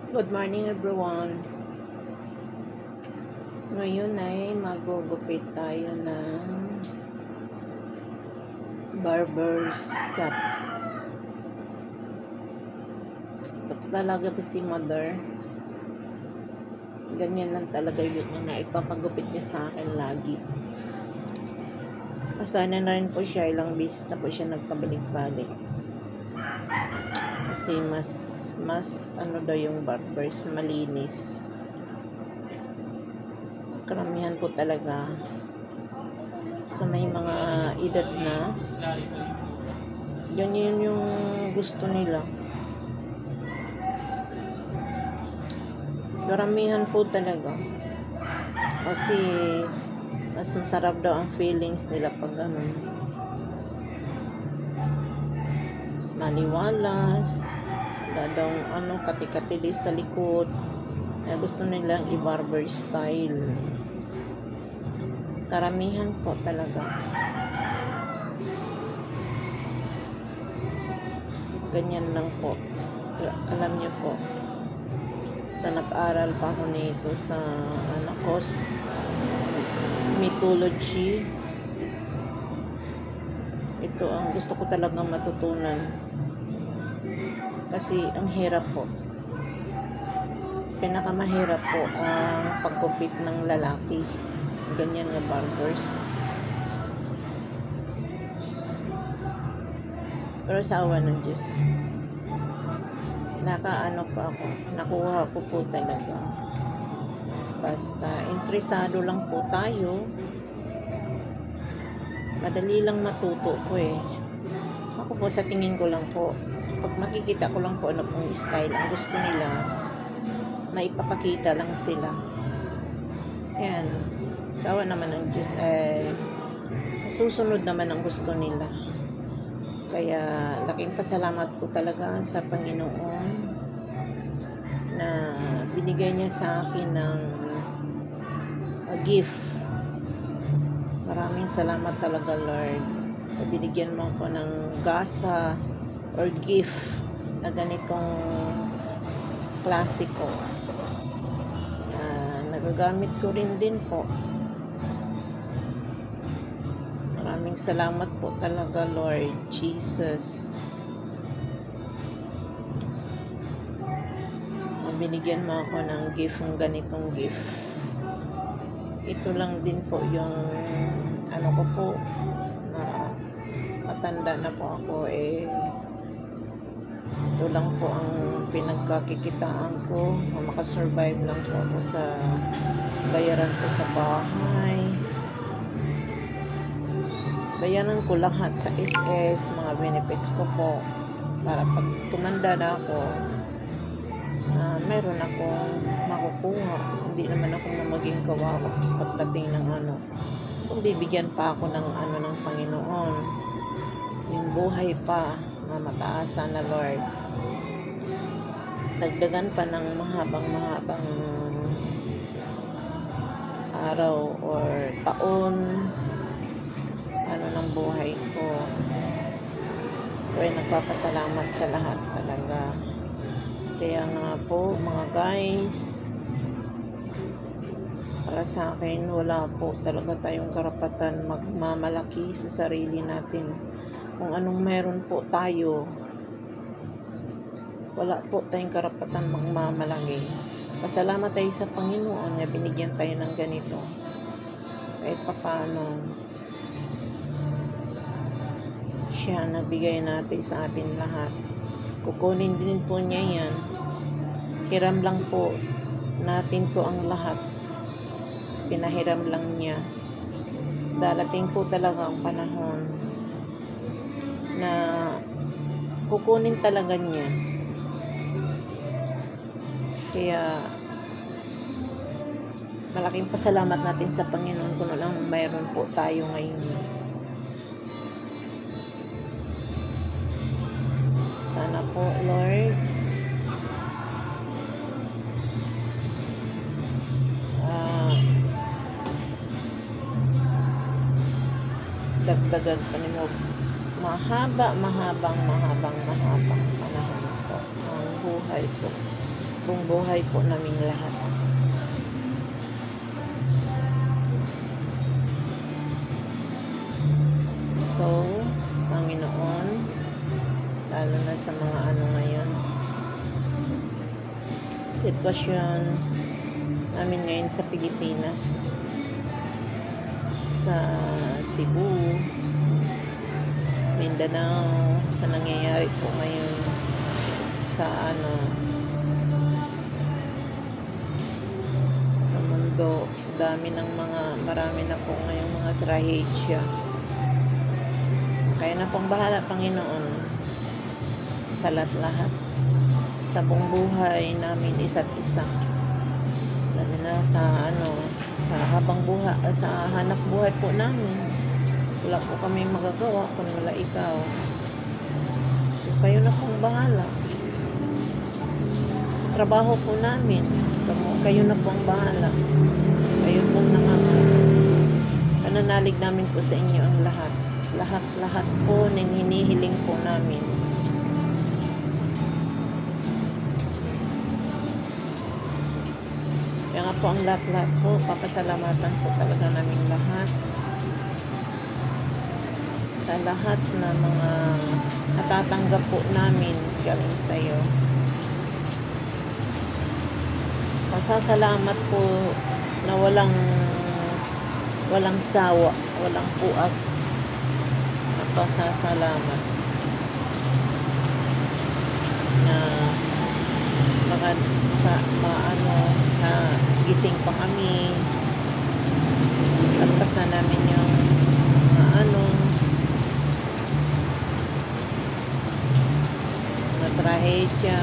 Good morning everyone. Ngayon ay magugupit tayo ng barber's cut. Ito talaga ba si mother? Ganyan lang talaga yung ipapagupit niya sa akin lagi. Sana na rin po siya, ilang beses na po siya nagpabalik-balik. Kasi mas ano daw yung barbers, malinis. Karamihan po talaga sa may mga edad na ganyan yung gusto nila. Karamihan po talaga kasi mas masarap daw ang feelings nila pag ganun, maliwalas, wala daw kati-kati sa likod. Kaya gusto nilang i-barber style. Karamihan po talaga ganyan lang po. Alam niyo po, sa nag-aral pa ako nito sa cosmetology, ito ang gusto ko talagang matutunan kasi ang hirap po, pinakamahirap po ang paggupit ng lalaki, ganyan nga barbers. Pero sa awa ng Diyos, nakuha ko po talaga. Basta interesado lang po tayo, madali lang matuto po eh. Ako po sa tingin ko lang po, pag makikita ko lang po ano pong style ang gusto nila, maipapakita lang sila. Yan, sawa naman ng Diyos susunod naman ang gusto nila. Kaya laking pasalamat ko talaga sa Panginoon na binigay niya sa akin ng gift. Maraming salamat talaga, Lord. Binigyan mo ako ng gasa or gift na ganitong klasiko. Nagagamit ko rin din po. Maraming salamat po talaga, Lord Jesus. Binigyan mo ako ng gift, ng ganitong gift. Ito lang din po yung ko po, na matanda na po ako ito lang po ang pinagkakikitaan ko, makasurvive lang po ako sa bayaran ko sa bahay, bayaran ko lahat sa SS, mga benefits ko po, para pag tumanda na ako, meron akong makukuha. Hindi naman ako maging kawawa pagdating ng kung bibigyan pa ako ng ng Panginoon, yung buhay pa na mataas na Lord, dagdagan pa ng mahabang araw or taon ng buhay ko. Kaya nagpapasalamat sa lahat talaga. Kaya nga po mga guys, para sa akin wala po talaga tayong karapatan magmamalaki sa sarili natin. Kung anong meron po tayo, wala po tayong karapatan magmamalaki. Pasalamat tayo sa Panginoon na binigyan tayo ng ganito. Kahit paano siya nabigay natin sa atin lahat. Kukunin din po niya yan. Hiram lang po natin to ang lahat. Pinahiram lang niya. Darating po talaga ang panahon na kukunin talaga niya. Kaya malaking pasalamat natin sa Panginoon kung lang mayroon po tayo ngayon. Sana po, Lord, dagdagan pa ni mo mahabang panahon po ang buhay po. Buong buhay po naming lahat. So, Panginoon, lalo na sa mga ngayon, sitwasyon namin ngayon sa Pilipinas, sa Cebu, Mindanao, sa nangyayari po ngayon sa sa mundo, marami na po ngayong mga trahedya. Kaya na pong bahala, Panginoon, sa lahat sa buong buhay namin isa't isa. Lalo na sa sa habang buhay, sa hanap buhay po namin. Wala po kami magagawa kung wala ikaw. So, kayo na pong bahala. Sa trabaho po namin, kayo na pong bahala. Kayo pong pananalig namin po sa inyo ang lahat. Lahat po ng hinihiling po namin. Kaya nga po ang lahat po, papasalamatan po talaga namin lahat. Sa lahat na mga natatanggap po namin galing sa iyo. Pasasalamat po na walang sawa, walang puas. Pasasalamat na gising pa kami, tapos na namin yung mga trahedya.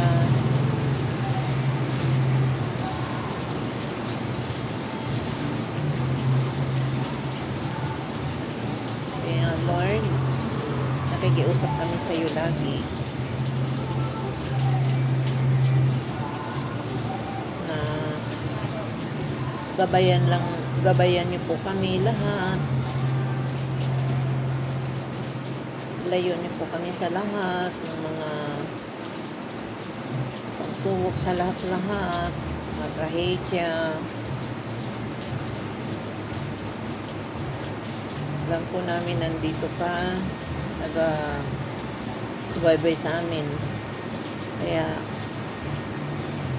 Kaya Lord, nakikiusap kami sa iyo lagi na gabayan niyo po kami lahat, layo niyo po kami sa lahat ng mga pagsubok, sa lahat mga trahedya. Alam po namin nandito ka, subaybay sa amin.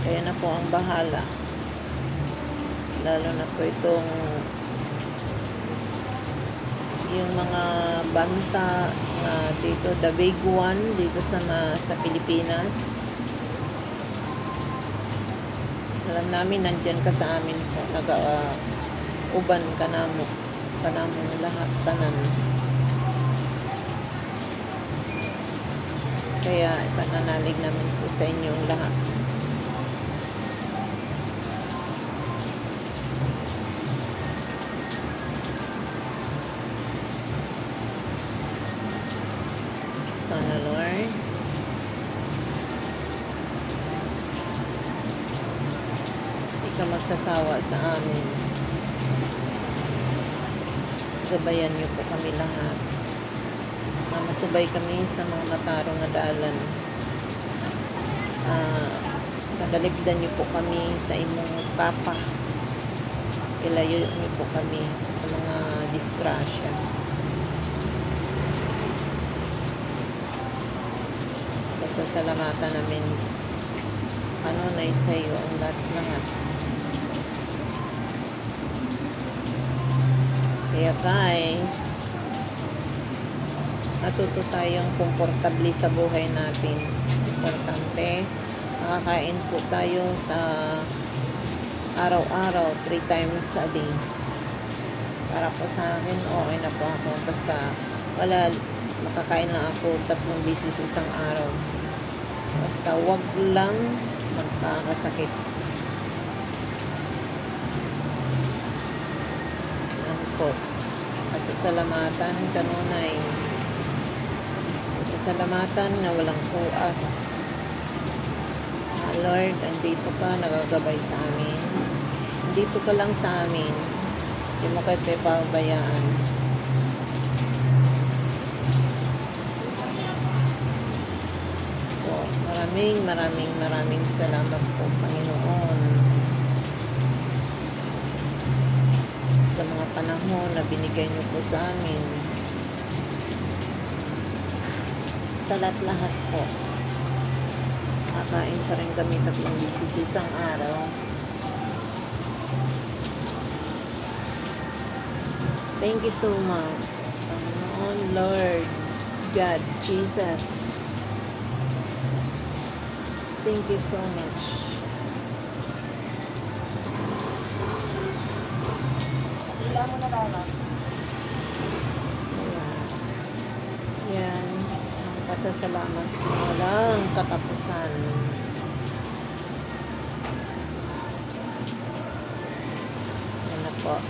Kaya na po ang bahala. Lalo na po itong yung mga banta dito, the big one dito sa Pilipinas. Alam namin nandyan ka sa amin po, uban ka namo lahat tanan. Kaya ipananalig namin po sa inyong lahat. Sana Lord, hindi ka magsasawa sa amin. Gabayan niyo po kami lahat. Masubay kami sa mga matarong na dalan. Nagaligdan niyo po kami sa imong papa. Ilayo niyo po kami sa mga disgrasya. Pasasalamatan namin na sa iyo ang lahat. Kaya guys, matuto tayong komportable sa buhay natin. Importante, makakain po tayo sa araw-araw, 3 times a day. Para po sa akin, okay na po ako. Basta makakain lang ako 3 beses isang araw. Basta wag lang magkakasakit. Po, pasasalamatan kanunay, pasasalamatan na walang puas. Lord, andito ka, nagagabay sa amin. Andito ka lang sa amin, hindi mo kayo pabayaan. maraming salamat po, Panginoon, sa mga panahon na binigay niyo po sa amin. Sa lahat po. Kakain pa rin kami 3 beses isang araw. Thank you so much, Panginoon, Lord, God, Jesus. Thank you so much. Ilan mo na ba? Yan. Ang pasasalamat ko walang katapusan. Yan na po.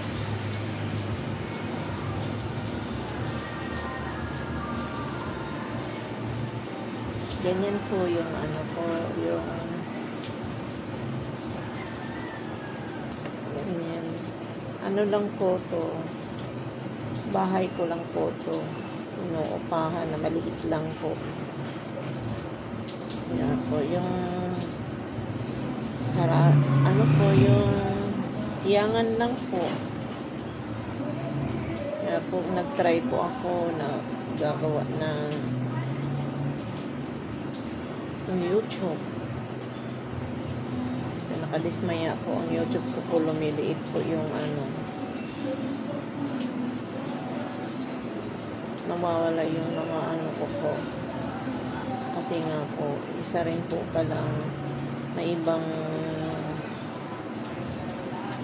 Ganyan po yung ano po, yung ganyan. Ano lang po to, bahay ko lang po to, inuupahan na maliit lang po. Yan po yung ano po yung iyangan lang po. Kaya po nag-try po ako na gagawa ng YouTube. So, nakadismaya po ang YouTube ko po, lumiliit po yung ano, nawawala yung mga ano ko po. Kasi nga po, isa rin po palang may ibang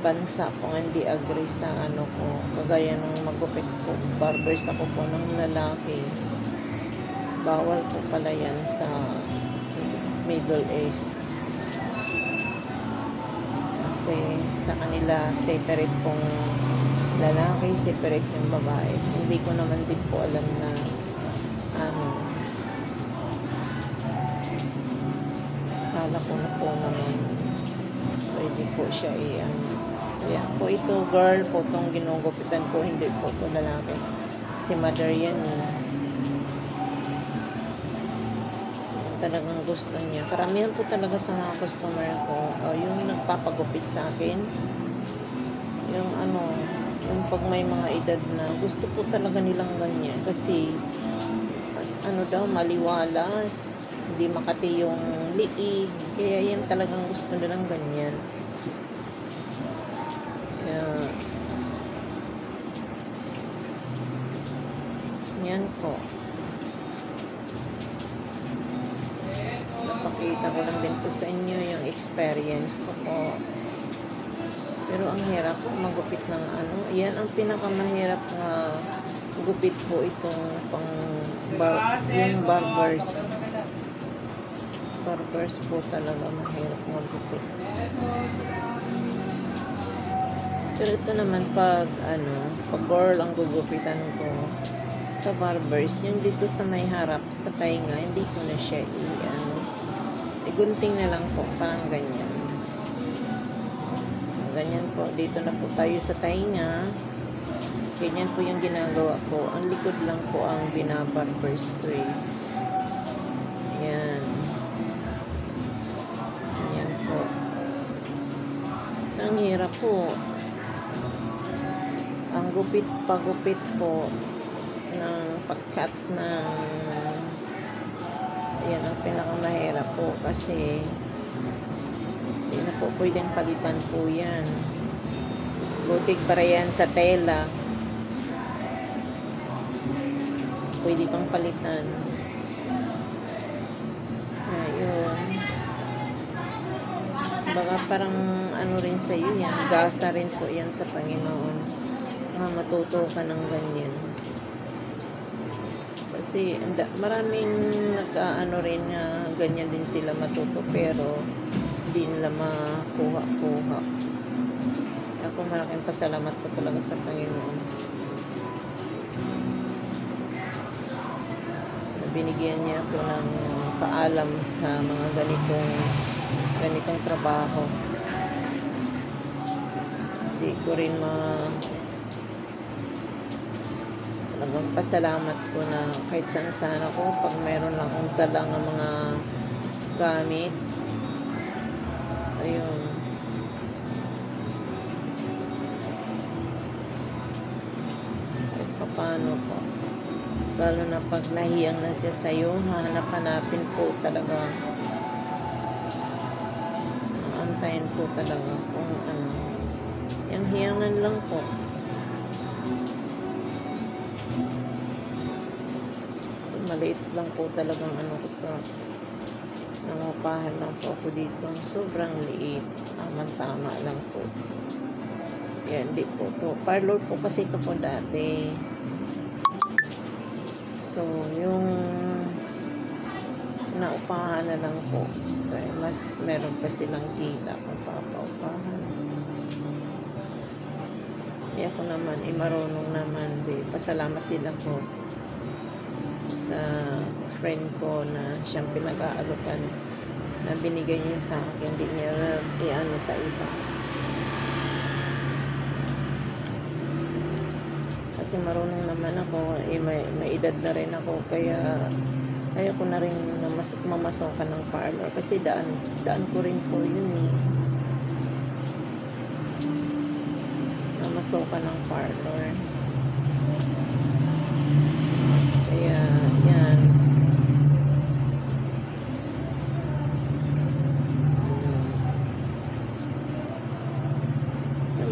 bansa po hindi agree sa ano ko. Kagaya nung magupit po, barbers ako po ng lalaki. Bawal po pala yan sa Middle East. Kasi sa kanila, separate pong lalaki, separate yung babae. Hindi ko naman din po alam na ano, kala ko na po naman pwede po siya ano. Kaya po ito, girl po itong ginugupitan ko, hindi po ito lalaki. Si mother yan talagang gusto niya. Karamihan po talaga sa mga customer ko, yung nagpapagupit sa akin, yung ano, yung pag may mga edad na, gusto po talaga nilang ganyan. Kasi, ano daw, maliwalas, hindi makati yung liig, kaya yan talagang gusto nilang ganyan. Kaya, yan po. Napakita ko lang din po sa inyo yung experience ko po. Pero ang hirap po magupit ng ano. Yan ang pinakamahirap na gupit po itong yung barbers. Barbers po talaga mahirap magupit. Pero ito naman pag girl ang gugupitan ko sa barbers, yung dito sa may harap sa tainga, hindi ko na siya igunting na lang po, parang ganyan. So, ganyan po, dito na po tayo sa tainga. Ganyan po yung ginagawa ko. Ang likod lang po ang binabarber spray. Yan. Yan po. Ang hirap po. Ang pagupit po ng pagkat ng yan ang pinakamahirap po kasi hindi na po pwedeng palitan po yan. Butik para yan sa tela. Pwede pang palitan. Ayun. Baka parang ano rin sa iyo yan. Gasa rin po yan sa Panginoon. Matuto ka ng ganyan. Kasi maraming nagkaano rin na ganyan din sila matuto pero hindi nila makuha-kuha. Ako malaking pasalamat ko talaga sa Panginoon. Binigyan niya ako ng paalam sa mga ganitong trabaho. Hindi ko rin talagang pasalamat ko na kahit saan ako pag meron akong dalang mga gamit. Ayun. Kahit paano po. Lalo na pag nahiyang na siya sa'yo, hanap-hanapin po talaga. Antayin po talaga kung ano. Yung hiyangan lang po. Maliit lang po talagang ano ko to. Nangupahan lang po ako dito. Sobrang liit. Tama lang po. Yan, hindi po to. Parlor po kasi ito po dati. So, yung naupahan na lang po. Kaya mas meron pa silang kita kung papaupahan. Kaya ako naman, marunong naman din. Pasalamat din ako sa friend ko na siyang pinag-aalukan na binigay niya sa akin. Hindi niya i-ano sa iba. Kasi marunong naman ako, may edad na rin ako, kaya ko na rin mamasokan ng parlor kasi daan ko rin po yun eh. Mamasokan ng parlor. Kaya yan.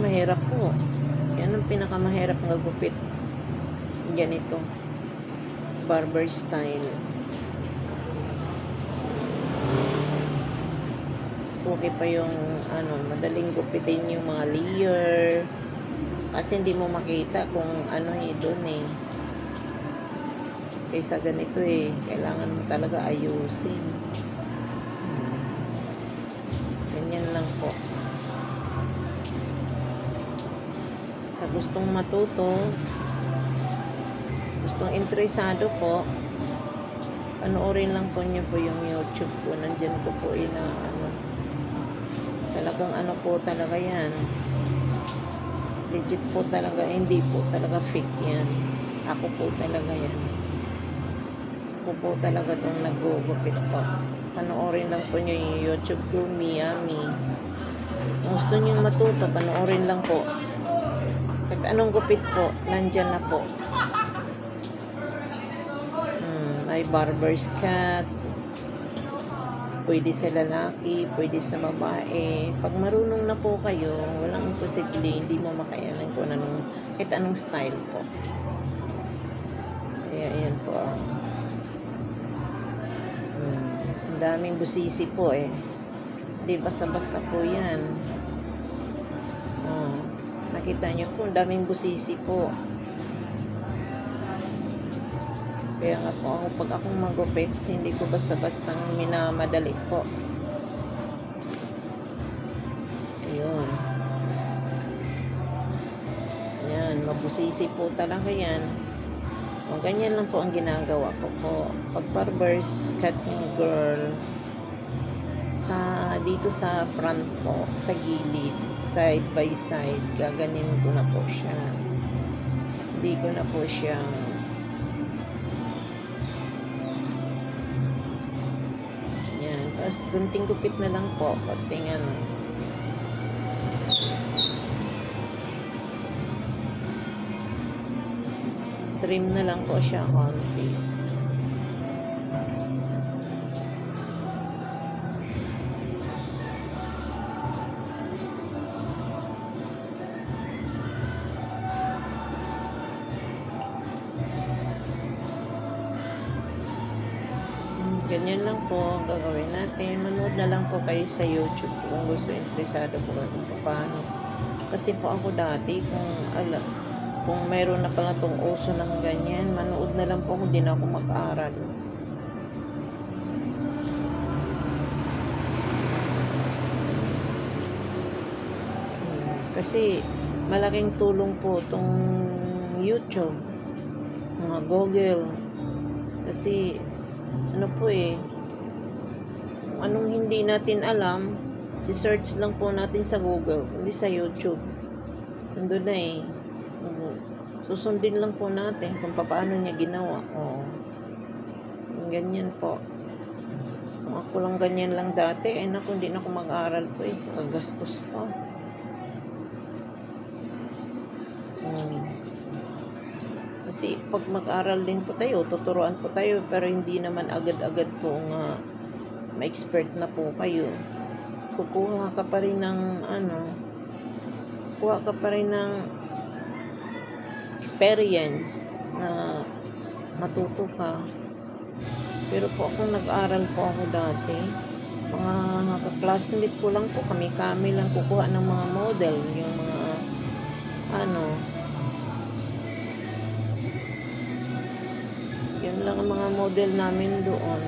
Mahirap po. Yan ang pinakamahirap ng gupit. Ganito. Barber style. Okay pa yung ano, madaling gupitin yung mga layer. Kasi hindi mo makita kung ano doon eh. Kaysa ganito eh. Kailangan mo talaga ayusin. Ganyan lang po. Sa gustong matuto, gustong interesado po, panoorin lang po niyo po yung YouTube ko. Nandyan ko po ano. Talagang ano po talaga yan. Legit po talaga. Hindi po talaga fake yan. Ako po talaga yan. Ako po talaga itong nag-gupit po. Panoorin lang po niyo yung YouTube ko, Miami. Kung gusto niyo matuto, panoorin lang po. Kahit anong gupit po, nandyan na po. May barber's cut. Pwede sa lalaki, pwede sa babae. Pag marunong na po kayo, walang imposible, hindi mo makayanan kung kahit anong style po. Kaya ayan po. Ang daming busisi po eh. Hindi basta-basta po yan. Nakita nyo po, ang daming busisi po. Kaya nga po ako, pag akong magupit, hindi ko basta-bastang minamadali po. Ayun. Ayan, mabusisi po talaga yan. O, ganyan lang po ang ginagawa ko po. Pag barbers cut yung girl, dito sa front po, sa gilid, side by side, gaganin ko na po siya. Hindi ko na po siyang yan. Tapos gunting gupit na lang po, konting ano. Trim na lang po siya konti. Ganyan lang po ang gagawin natin. Manood na lang po kayo sa YouTube kung gusto, interesado po kung paano. Kasi po ako dati, kung mayroon na pala itong uso ng ganyan, manood na lang po kung di na ako mag-aaral. Kasi malaking tulong po itong YouTube, mga Google. Kasi ano po eh, anong hindi natin alam, si-search lang po natin sa Google, hindi sa YouTube. Nandun na eh. Susundin lang po natin kung paano niya ginawa. Ganyan po. Kung ako lang ganyan lang dati, ay naku, hindi na ako mag-aral po eh. Kagastos pa. Kasi pag mag-aral din po tayo, tuturuan po tayo, pero hindi naman agad-agad po nga ma-expert na po kayo. Kukuha ka pa rin ng kuha ka pa rin ng experience na matuto ka. Pero po kung nag-aral po ako dati, mga classmate ko lang po, kami lang kukuha ng mga model, yung mga yun lang ang mga model namin doon.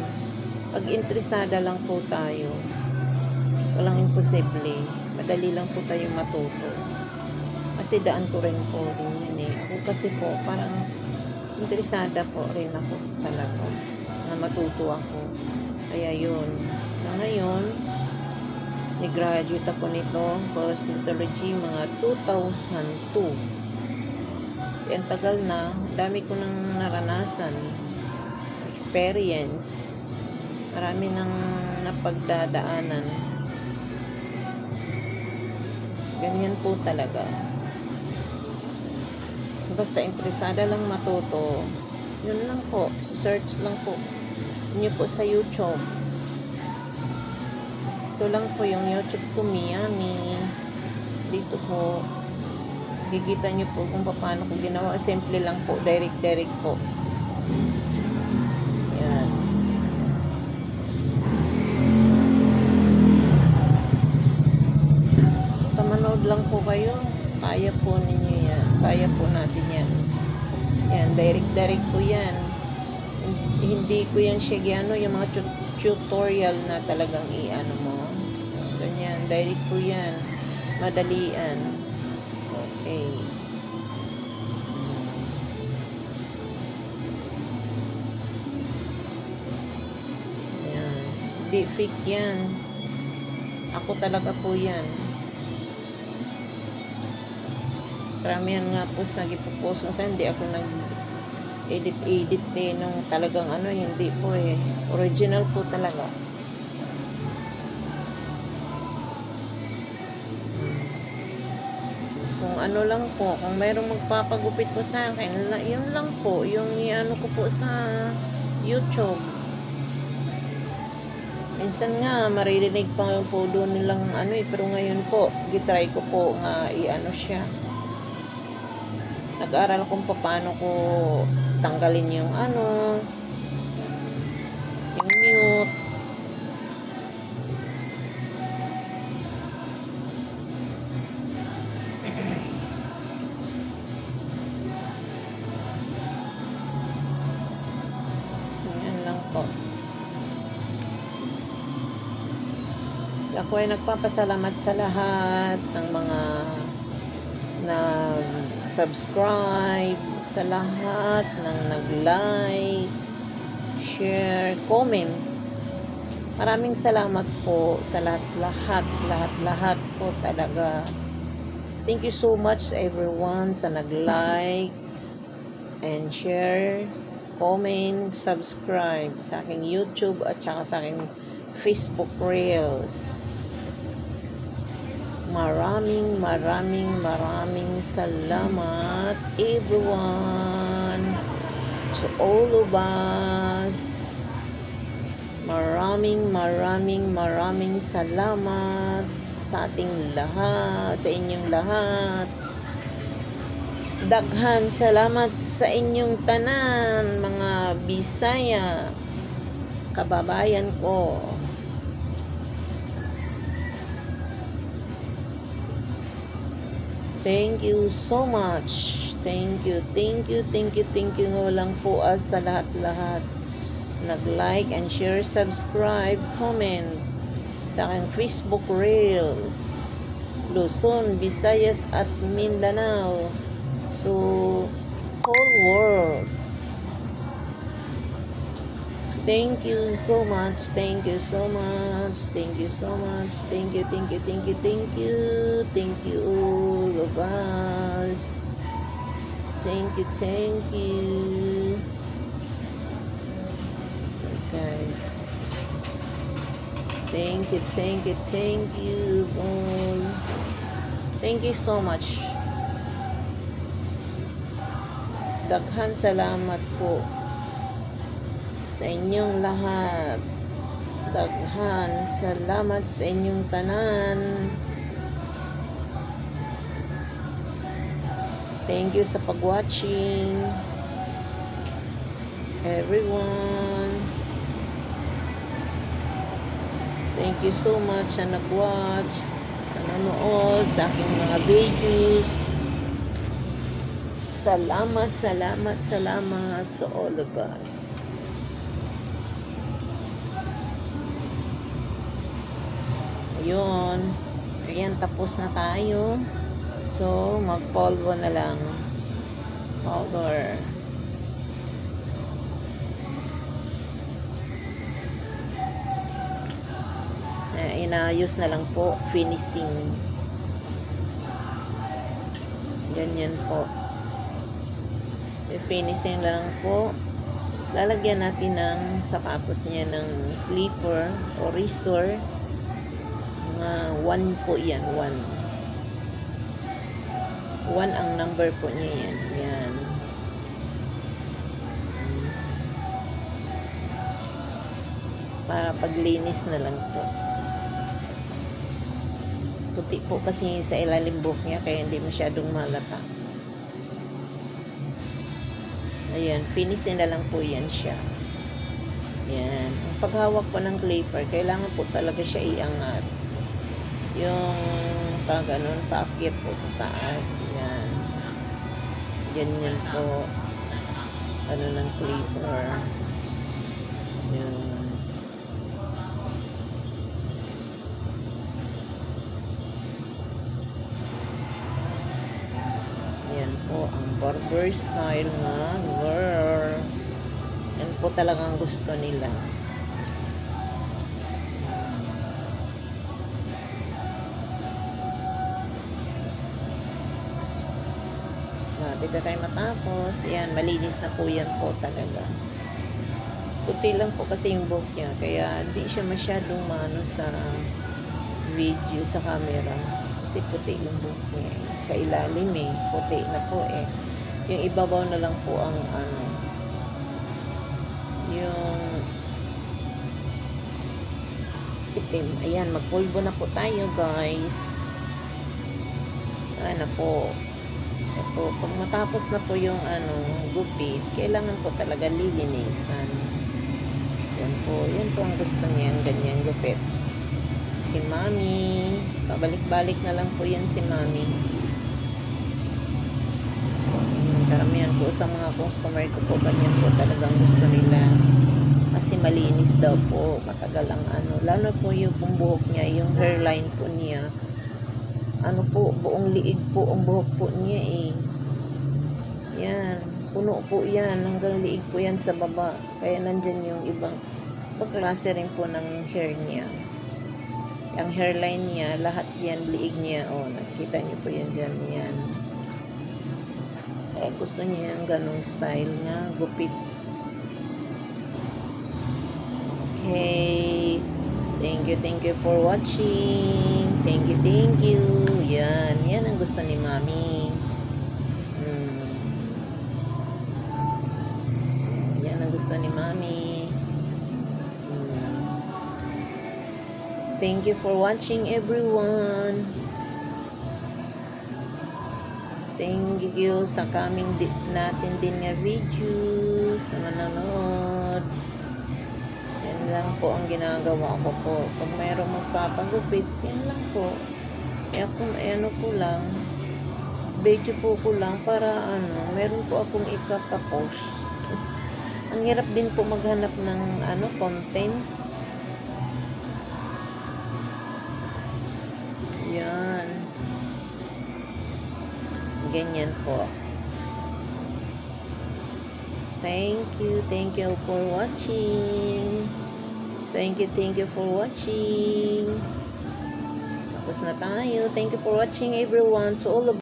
Pag interesada lang po tayo, walang imposible, madali lang po tayo matuto. Kasi daan ko rin po rin yun eh. Ako kasi po parang interesada po rin ako talaga na matuto ako. Kaya yun. So ngayon, nag-graduate ako nito, cosmetology, mga 2002. Yan tagal na, dami ko nang naranasan, experience, marami nang napagdadaanan. Ganyan po talaga. Basta interesada lang matuto, yun lang po, search lang po niyo po sa YouTube. Ito lang po yung YouTube ko, Miami. Dito po gigita niyo po kung paano ko ginawa. Simple lang po, direct po. Yan. Basta manood lang po kayo, kaya po ninyo yan, kaya po natin yan. Yan, direct po yan. Hindi ko yan siya yung mga tutorial na talagang i-ano mo. Ganyan, direct po yan, madalian. Okay. Yan, hindi fake yan. Ako talaga po yan. Karamihan nga po sa gipopost kasi hindi ako nag-edit eh nung talagang hindi po eh. Original po talaga. Kung ano lang po, kung mayroong magpapagupit po sa akin, yun lang po, yung i-ano ko po sa YouTube. Minsan nga, maririnig pa po doon nilang pero ngayon po, gitry ko po nga i-ano siya. Nag-aral kung paano ko tanggalin yung yung mute. Yan lang po. Ako ay nagpapasalamat sa lahat ng mga nag-subscribe, sa lahat ng nag-like, share, comment. Maraming salamat po sa lahat po talaga. Thank you so much everyone sa nag-like and share, comment, subscribe sa aking YouTube at saka sa aking Facebook Reels. Maraming salamat everyone, to all of us. Maraming salamat sa ating lahat, sa inyong lahat. Daghan salamat sa inyong tanan, mga Bisaya, kababayan ko. Thank you so much. Thank you. Walang puas sa lahat. Nag-like and share, subscribe, comment sa aking Facebook Reels. Luzon, Visayas at Mindanao. So, whole world. Thank you so much. Thank you, all of us. Thank you. Okay. Thank you, thank you, thank you, boy. Thank you so much. Daghan salamat po sa inyong lahat. Daghan salamat sa inyong tanan. Thank you sa pag-watching, everyone. Thank you so much sa nag-watch, sa nanonood sa aking mga videos. Salamat, salamat, salamat to all of us. Ayun. Ayan, tapos na tayo. So, mag-polvo na lang. Powder. Inayos na lang po. Finishing. Ganyan po. Finishing lang po. Lalagyan natin ng sapatos niya ng clipper o razor. 1 po yan. 1 ang number po niya yan. Yan. Para paglinis na lang po. Puti po kasi sa ilalim buhok niya kaya hindi masyadong malata. Ayan, finishing na lang po yan siya. Yan. Ang paghawak po ng clipper, kailangan po talaga siya iangat. Yung pag-ganon, paakyat po sa taas. Yan. Ganyan po. Ano ng clipper. Yan. Yan po ang barber style nga girl. Yan po talagang gusto nila. Dito tayo matapos. Yan, malinis na po yan po talaga. Puti lang po kasi yung buhok niya. Kaya hindi siya masyadong mano sa video, sa camera. Kasi puti yung buhok niya. Sa ilalim puti na po Yung ibabaw na lang po ang yung itim. Ayan, magpulbo na po tayo guys. Ayan na po. Ito, pag matapos na po yung gupit, kailangan po talaga lilinisan. Yan po ang gusto niya, ang ganyang gupit. Si Mami, pabalik-balik na lang po yan si Mami. Karamihan po sa mga customer ko po, ganyan po talagang gusto nila. Kasi malinis daw po, matagal ang lalo po yung buhok niya, yung hairline po niya. Buong liig po ang buhok po niya Yan, puno po yan, hanggang liig po yan sa baba. Kaya nandyan yung ibang klase rin po ng hair niya. Ang hairline niya, lahat yan, liig niya. Nakikita niyo po yan dyan, yan. Kaya gusto niya yung ganong style na gupit. Okay. Thank you for watching. Thank you. Yan ang gusto ni Mami. Yan ang gusto ni Mami. Thank you for watching, everyone. Thank you sa coming natin din nga video, sa manonood. Lang po ang ginagawa ko po. Pag mayroong magpapagupit, yan lang po. Kung ko lang, video po ko lang para meron po akong ikakapos. Ang hirap din po maghanap ng content. Yan. Ganyan po. Thank you for watching. Thank you for watching. Tapos na tayo. Thank you for watching, everyone. To all of